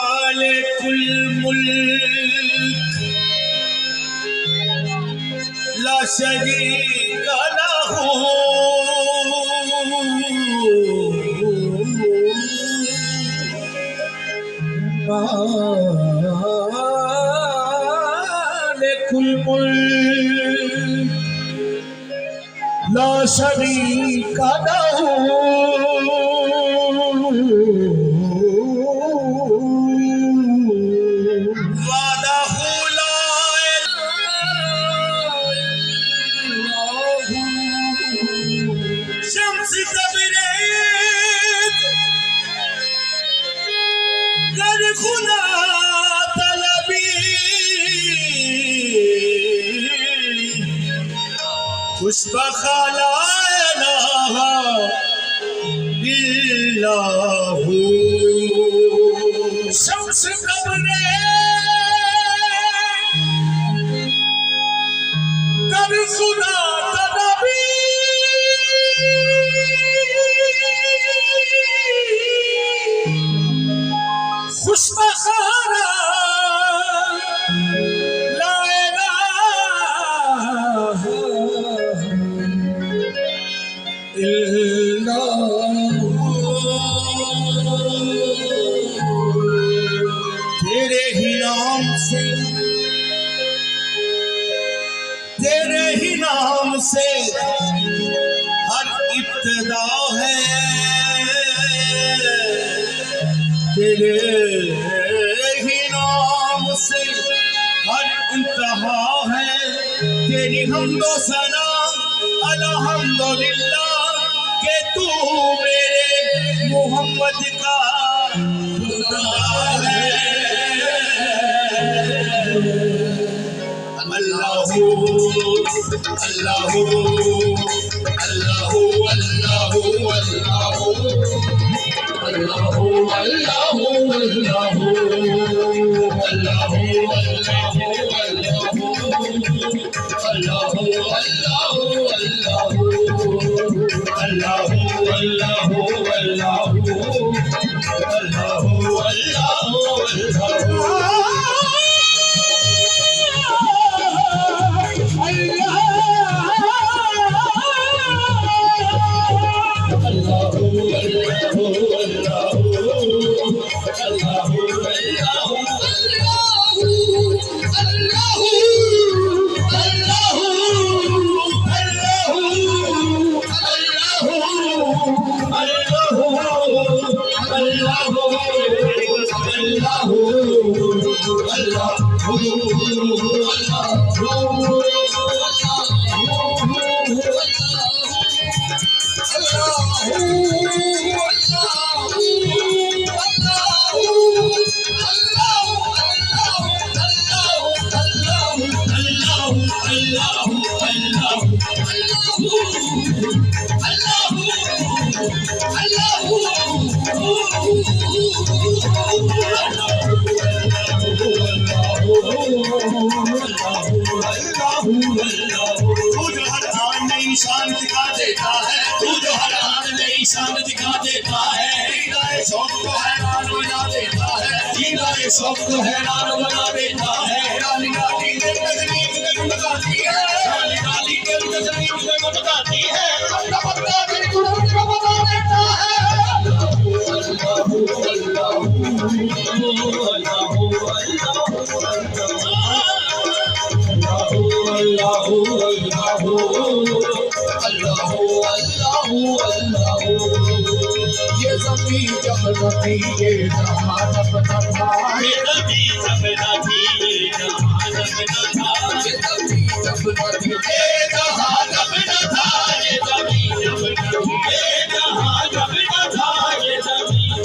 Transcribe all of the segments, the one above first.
मालिकुल मुल्क ला शरीक लहू मालिकुल मुल्क ला शरीक लहू शम्स तबरेज़ गर खुदा तलबी खुशबखाला इलाहा इल्लाहू शम्स तबरेज़ गर खुदा तलबी खुशबखाना ला इलाहा इल्लल्लाह। तेरे ही नाम से हर इब्तिदा है, तेरे ही नाम से हर इंतहा है। तेरी हम्दो सना अल्हम्दुलिल्लाह के तू मेरे मोहम्मद का खुदा है। अल्लाहू अल्लाहू अल्लाहू अल्लाहू अल्लाहू अल्लाहू अल्लाहू अल्लाहू अल्लाहू अल्लाहू अल्लाहू अल्लाहू शान दिखा देता है, तू जो हर आन नई शान दिखा देता है। दीदाए शौक को हैरान बना देता है, दीदाए शौक को हैरान बना देता है। डाली डाली के तकलीफ में गुनगाती है, डाली डाली के तकलीफ में गुनगाती है। अपना पत्ता दिल तुरंत बता देता है। ये ज़मीन जब नथी ये जहान अपना था, ये ज़मीन जब नथी ये जहान अपना था, ये ज़मीन जब जब न थी, ये जहां जब न था, ये जमीन जब न थी, ये जहां जब न था, ये जमीन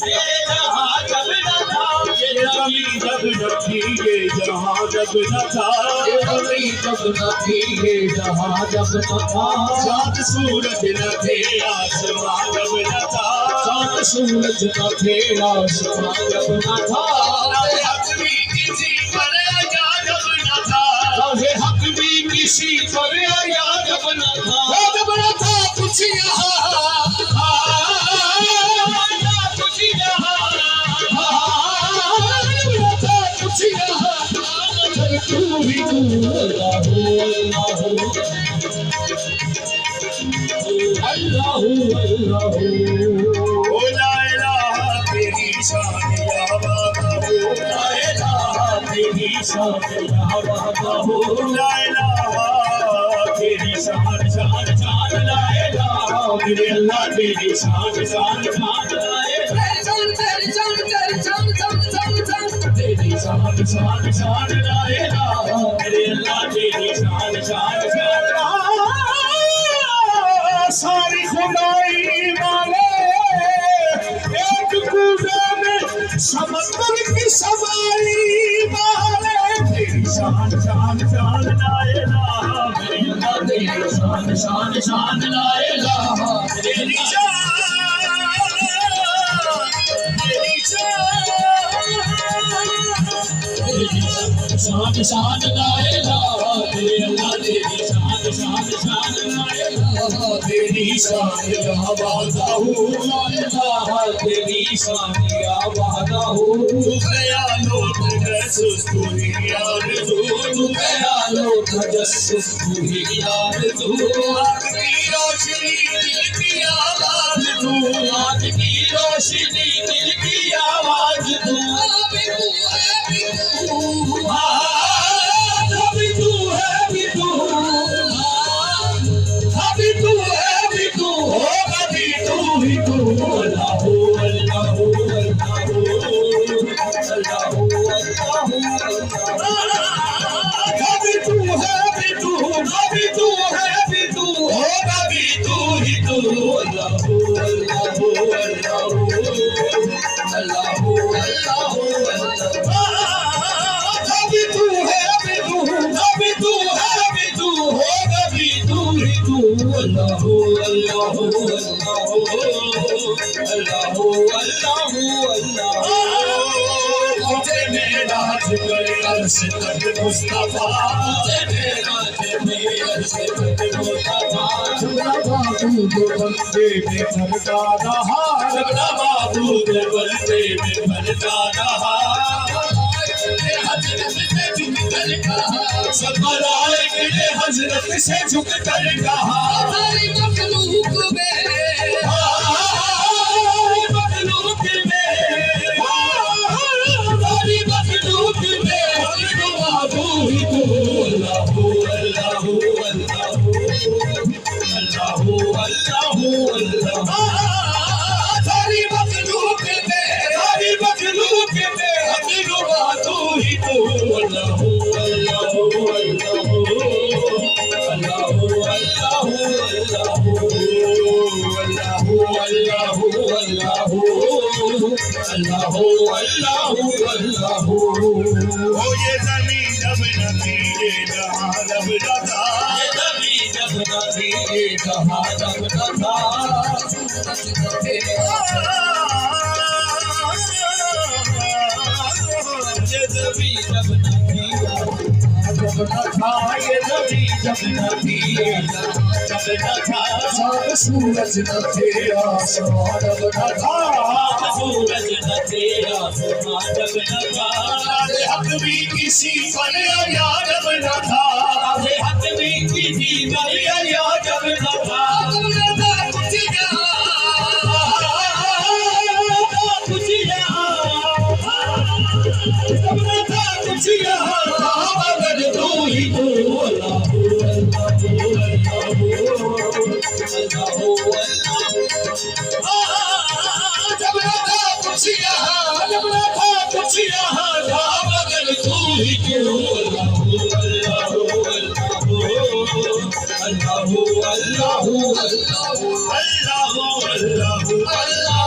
ये जहां जब न था, ये जमीन जब न थी, ये जहां जब न था, ये जमीन जब न थी, ये जहां जब न था, चाँद सूरज न थे, आसमां जब न था, चाँद सूरज न थे, आसमां जब न था, राहे हक भी किसी पर आया जब न था, राहे हक भी किसी पर आया जब न था, जब न था कुछ यहाँ, कुछ यहाँ, जब न था कुछ यहाँ, तू ही तू अल्लाह अल्लाह अल्लाह ओ ला इलाहा तेरी शान या वादा हो, ला इलाहा तेरी शान या वादा हो, ला इलाहा तेरी शान शान शान, ला इलाहा मेरे अल्लाह तेरी शान शान शान, ला इलाहा तेरी शान शान शान, ला इलाहा मेरे अल्लाह तेरी शान शान शान। सारी खुदाई वाले एक कूदे में समंदर की सवारी वाले, तेरी शान शान शान ला इलाहा मेरे अल्लाह तेरी शान शान शान, ला इलाहा तेरी शान तेरी शान शान ला इलाहा मेरे अल्लाह तेरी शान शान शान, ला इलाहा तेरी शान या वादा हो, ला इलाहा तेरी शान या वादा हो, तू ख्यालों तजस्सुस तू ही आरज़ू, तू ख्यालों तजस्सुस तू ही आरज़ू, आँख की रोशनी दिल की आवाज़ तू, आँख की रोशनी दिल की आवाज़ तू, अभी तू है भी तू, अभी तू है भी तू, होगा भी तू ही तू, अल्लाह अल्लाह अल्लाह, अभी तू है भी तू, अभी तू है भी तू, होगा भी तू ही तू, अल्लाह अल्लाह अभी तू है भी तू, अभी तू है भी तू, होगा भी तू ही तू, अल्लाह अल्लाह अल्लाह अल्लाह अल्लाह। मुझे मेरा जिगर अर्श तक मुस्तफा, मुझे मेरा जिगर अर्श तक मुस्तफा, झगड़ा बाबूद बंदे में भरता रहा, झगड़ा बाबूद बंदे में भरता रहा, हजरत से झुक कर कहा, सब मलाइक ने हजरत से झुक कर कहा, हमारी मखलूक में, मखलूक में, हमारी मखलूक में, बाबू ही तू, अल्लाह अल्लाह अल्लाह अल्लाह अल्लाह, सारी मखलूक में, सारी मखलूक में, हकीको बातू ही तू, अल्लाह अल्लाह अल्लाह अल्लाह। ओ ये ज़मीन जब न थी, ये जहां जब न था, ये ज़मीन जब न थी, ये जहां जब न था, ये ज़मीन जब न थी, जब न था, ये ज़मीन जब न थी, जब न था, चाँद सूरज न थे, आसमां जब न था, सूरज न थे, आसमां जब न था, राहे हक भी किसी पर आया जब न था, राहे हक भी किसी पर आया जब न था, कुछ कुछ जब न था कुछ मगर तू ही तू, अल्लाह जब न था कुछ यहाँ, जब न था कुछ यहाँ था, मगर तू ही तू, अल्लाह अल्लाह अल्लाह अल्लाह अल्लाह अल्लाह अल्लाह